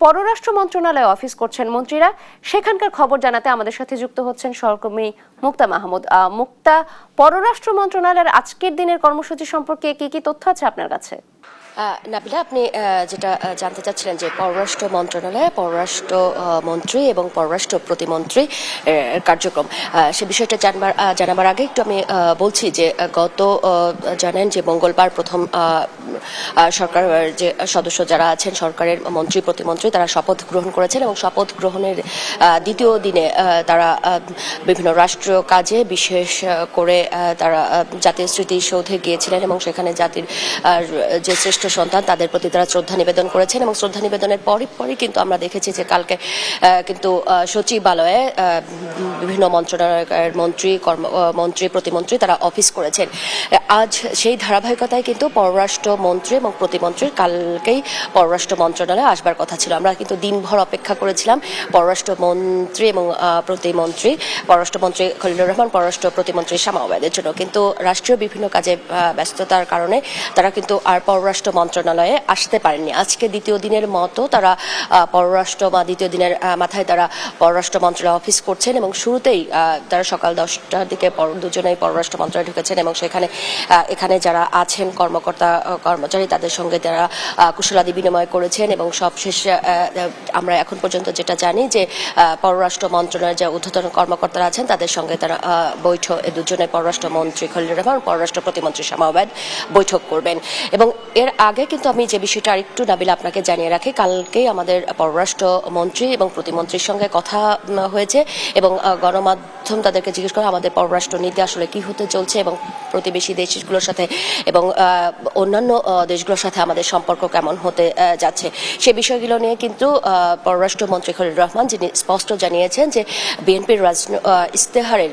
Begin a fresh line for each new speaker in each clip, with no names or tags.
পররাষ্ট্র মন্ত্রণালয়ে অফিস করছেন মন্ত্রীরা, সেখানকার খবর জানাতে আমাদের সাথে যুক্ত হচ্ছেন সহকর্মী মুক্তা মাহমুদ। মুক্তা, পররাষ্ট্র মন্ত্রণালয়ের আজকের দিনের কর্মসূচি সম্পর্কে কি কি তথ্য আছে আপনার কাছে?
নাবিলা, আপনি যেটা জানতে চাচ্ছিলেন যে পররাষ্ট্র মন্ত্রণালয়ে পররাষ্ট্র মন্ত্রী এবং পররাষ্ট্র প্রতিমন্ত্রী কার্যক্রম, সে বিষয়টা জানাবার আগে একটু আমি বলছি যে জানেন যে মঙ্গলবার প্রথম সরকার যে সদস্য যারা আছেন, সরকারের মন্ত্রী প্রতিমন্ত্রী, তারা শপথ গ্রহণ করেছেন এবং শপথ গ্রহণের দ্বিতীয় দিনে তারা বিভিন্ন রাষ্ট্রীয় কাজে, বিশেষ করে তারা জাতীয় স্মৃতিসৌধে গিয়েছিলেন এবং সেখানে জাতির যে শ্রেষ্ঠ সন্তান তাদের প্রতি তারা শ্রদ্ধা নিবেদন করেছেন। এবং শ্রদ্ধা নিবেদনের পরই কিন্তু আমরা দেখেছি যে কালকে কিন্তু সচিবালয়ে বিভিন্ন মন্ত্রণালয়ের মন্ত্রী প্রতিমন্ত্রী তারা অফিস করেছেন। আজ সেই ধারাবাহিকতায় কিন্তু পররাষ্ট্র মন্ত্রী এবং প্রতিমন্ত্রীর কালকেই পররাষ্ট্র মন্ত্রণালয়ে আসবার কথা ছিল। আমরা কিন্তু দিনভর অপেক্ষা করেছিলাম পররাষ্ট্র মন্ত্রী এবং পররাষ্ট্রমন্ত্রী খলিলুর রহমান, পররাষ্ট্র প্রতিমন্ত্রী শামা ওবায়দের জন্য, কিন্তু রাষ্ট্রীয় বিভিন্ন কাজে ব্যস্ততার কারণে তারা কিন্তু আর পররাষ্ট্র মন্ত্রণালয়ে আসতে পারেননি। আজকে দ্বিতীয় দিনের মতো তারা দ্বিতীয় দিনের মাথায় তারা পররাষ্ট্র মন্ত্রণালয়ে অফিস করছেন এবং শুরুতেই তারা সকাল 10টার দিকে দুজনেই পররাষ্ট্র মন্ত্রণালয়ে ঢুকেছেন এবং এখানে যারা আছেন কর্মচারী তাদের সঙ্গে তারা কুশলাদি বিনিময় করেছেন এবং সবশেষে আমরা এখন পর্যন্ত যেটা জানি যে পররাষ্ট্র মন্ত্রণালয়ের যে ঊর্ধ্বতন কর্মকর্তারা আছেন তাদের সঙ্গে তারা দুজনে পররাষ্ট্র মন্ত্রী খলিলুর রহমান, পররাষ্ট্র প্রতিমন্ত্রী শামা ওবায়দ বৈঠক করবেন। এবং এর আগে কিন্তু আমি যে বিষয়টা আরেকটু নাবিলা আপনাকে জানিয়ে রাখি, কালকেই আমাদের পররাষ্ট্র মন্ত্রী এবং প্রতিমন্ত্রীর সঙ্গে কথা হয়েছে এবং গণমাধ্যম তাদেরকে জিজ্ঞেস করে আমাদের পররাষ্ট্র নীতি আসলে কি হতে চলছে এবং প্রতিবেশী দেশগুলোর সাথে এবং অন্যান্য দেশগুলোর সাথে আমাদের সম্পর্ক কেমন হতে যাচ্ছে, সে বিষয়গুলো নিয়ে কিন্তু পররাষ্ট্রমন্ত্রী খলিলুর রহমান যিনি স্পষ্ট জানিয়েছেন যে বিএনপির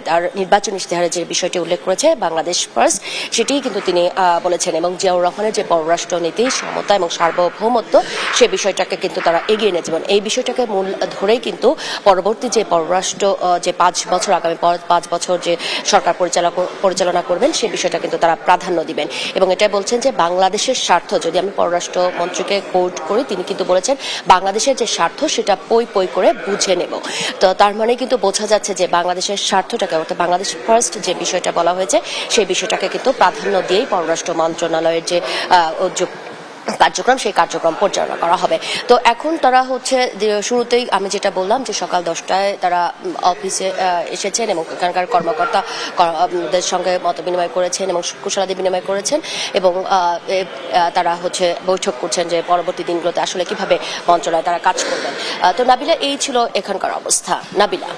তার নির্বাচন ইশতেহারে যে বিষয়টি উল্লেখ করেছে বাংলাদেশ ফার্স্ট, সেটিই কিন্তু তিনি বলেছেন এবং জিয়াউর রহমানের যে পররাষ্ট্র নীতি, সমতা এবং সার্বভৌমত্ব, সে বিষয়টাকে কিন্তু তারা এগিয়ে নিয়ে যাবেন। এই বিষয়টাকে মূল ধরেই কিন্তু পরবর্তী যে পররাষ্ট্র যে আগামী 5 বছর যে সরকার পরিচালনা করবেন সে বিষয়টা কিন্তু তারা প্রাধান্য দিবেন এবং এটাই বলছেন যে বাংলাদেশের স্বার্থ, যদি আমি পররাষ্ট্র মন্ত্রীকে কোট করি, তিনি কিন্তু বলেছেন বাংলাদেশের যে স্বার্থ সেটা পই করে বুঝে নেব। তো তার মানে কিন্তু বোঝা যাচ্ছে যে বাংলাদেশের স্বার্থটাকে, অর্থাৎ বাংলাদেশ ফার্স্ট যে বিষয়টা বলা হয়েছে সেই বিষয়টাকে কিন্তু প্রাধান্য দিয়েই পররাষ্ট্র মন্ত্রণালয়ের যে কার্যক্রম, সেই কার্যক্রম পরিচালনা করা হবে। তো এখন তারা শুরুতেই আমি যেটা বললাম যে সকাল 10টায় তারা অফিসে এসেছেন এবং এখানকার কর্মকর্তাদের সঙ্গে মত বিনিময় করেছেন এবং কুশলাদি বিনিময় করেছেন এবং তারা বৈঠক করছেন যে পরবর্তী দিনগুলোতে আসলে কিভাবে মন্ত্রণালয়ে তারা কাজ করবেন। তো নাবিলা, এই ছিল এখানকার অবস্থা। নাবিলা।